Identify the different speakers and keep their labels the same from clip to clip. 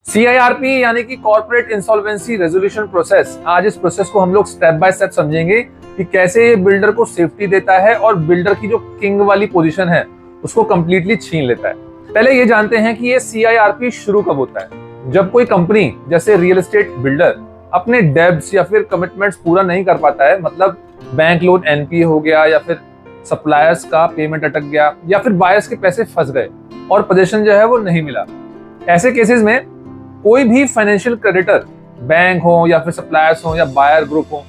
Speaker 1: CIRP यानी कि corporate insolvency resolution process. आज इस प्रोसेस को हम लोग स्टेप बाय स्टेप समझेंगे कि कैसे ये बिल्डर को सेफ्टी देता है और बिल्डर की जो किंग वाली पोजीशन है उसको कंप्लीटली छीन लेता है। पहले ये जानते हैं कि ये CIRP शुरू कब होता है। जब कोई कंपनी जैसे रियल एस्टेट बिल्डर अपने डेब्ट्स या फिर कमिटमेंट्स पूरा नहीं कर पाता है, मतलब बैंक लोन NPA हो गया या फिर सप्लायर्स का पेमेंट अटक गया या फिर बायर्स के पैसे फंस गए और पोजीशन जो है वो नहीं मिला। ऐसे केसेस में कोई भी फाइनेंशियल क्रेडिटर, बैंक हो या फिर सप्लायर्स हो या बायर ग्रुप हो,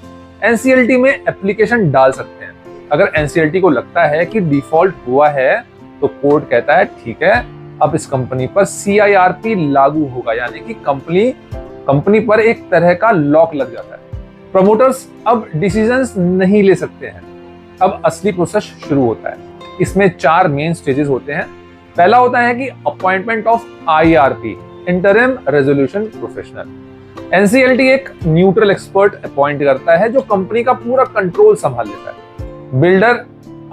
Speaker 1: NCLT में एप्लीकेशन डाल सकते हैं। अगर NCLT को लगता है कि डिफॉल्ट हुआ है तो कोर्ट कहता है ठीक है, अब इस कंपनी पर CIRP लागू होगा, यानी कि कंपनी पर एक तरह का लॉक लग जाता है। प्रमोटर्स अब डिसीजंस नहीं ले सकते हैं। अब असली प्रोसेस शुरू होता है। इसमें 4 मेन स्टेजेस होते हैं। पहला होता है कि appointment of IRP, interim resolution professional. NCLT एक न्यूट्रल एक्सपर्ट अपॉइंट करता है जो कंपनी का पूरा कंट्रोल संभाल लेता है। बिल्डर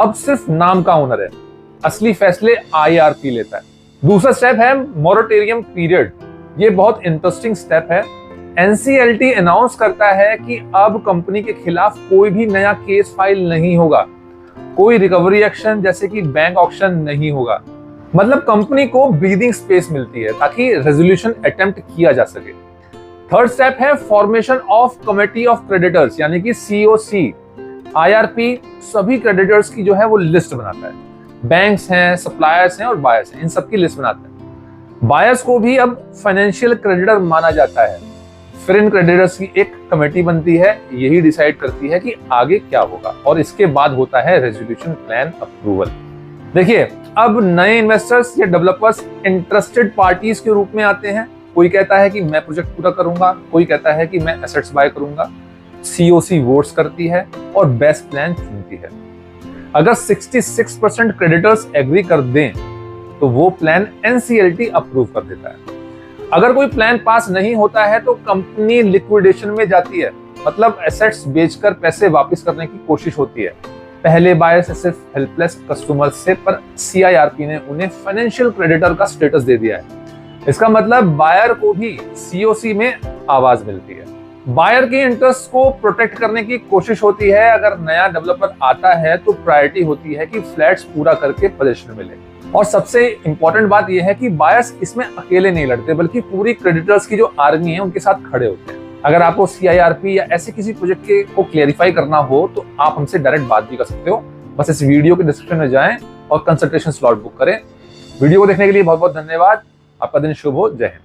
Speaker 1: अब सिर्फ नाम का ओनर है, असली फैसले IRP लेता है। दूसरा स्टेप है मोरेटोरियम पीरियड। ये बहुत इंटरेस्टिंग स्टेप है। NCLT अनाउंस करता है कि अब कंपनी के खिलाफ कोई भी नया केस फाइल नहीं होगा, कोई रिकवरी एक्शन जैसे कि बैंक ऑक्शन नहीं होगा। मतलब कंपनी को ब्रीदिंग स्पेस मिलती है ताकि रेजोल्यूशन अटेम्प्ट किया जा सके। थर्ड स्टेप है formation of committee of creditors, यानी कि COC। IRP सभी क्रेडिटर्स की जो है वो लिस्ट बनाता है। बैंक्स हैं, सप्लायर्स हैं और बायर्स हैं, इन सबकी लिस्ट बनाता है। बायर्स को भी अब फाइनेंशियल क्रेडिटर माना जाता है। फिर इन क्रेडिटर्स की एक कमेटी बनती है, यही डिसाइड करती है कि आगे क्या होगा, और इसके बाद होता है रेजोल्यूशन प्लान अप्रूवल। देखिए, अब नए इन्वेस्टर्स या डेवलपर्स इंटरेस्टेड पार्टीज के रूप में आते हैं। कोई कहता है कि मैं प्रोजेक्ट पूरा करूंगा, कोई कहता है कि मैं एसेट्स बाय करूंगा। COC वोट्स करती है और बेस्ट प्लान चुनती है। अगर 66% क्रेडिटर्स एग्री कर दें तो वो प्लान NCLT अप्रूव कर देता है। अगर कोई प्लान पास नहीं होता है तो कंपनी लिक्विडेशन में जाती है, मतलब एसेट्स बेचकर पैसे वापस करने की कोशिश होती है। पहले बायर से सिर्फ हेल्पलेस कस्टमर से, पर CIRP ने उन्हें फाइनेंशियल क्रेडिटर का स्टेटस दे दिया है। इसका मतलब बायर को भी COC में आवाज मिलती है। बायर के इंटरेस्ट को प्रोटेक्ट करने की कोशिश होती है। अगर नया डेवलपर आता है तो प्रायोरिटी होती है कि फ्लैट्स पूरा करके पोजीशन मिले। और सबसे इंपॉर्टेंट बात यह है कि बायर्स इसमें अकेले नहीं लड़ते, बल्कि पूरी क्रेडिटर्स की जो आर्मी है उनके साथ खड़े होते हैं। अगर आपको CIRP या ऐसे किसी प्रोजेक्ट को क्लेरिफाई करना हो तो आप हमसे डायरेक्ट बात भी कर सकते हो। बस इस वीडियो के डिस्क्रिप्शन में जाएं और कंसल्टेशन स्लॉट बुक करें। वीडियो को देखने के लिए बहुत बहुत धन्यवाद। आपका दिन शुभ हो। जय हिंद।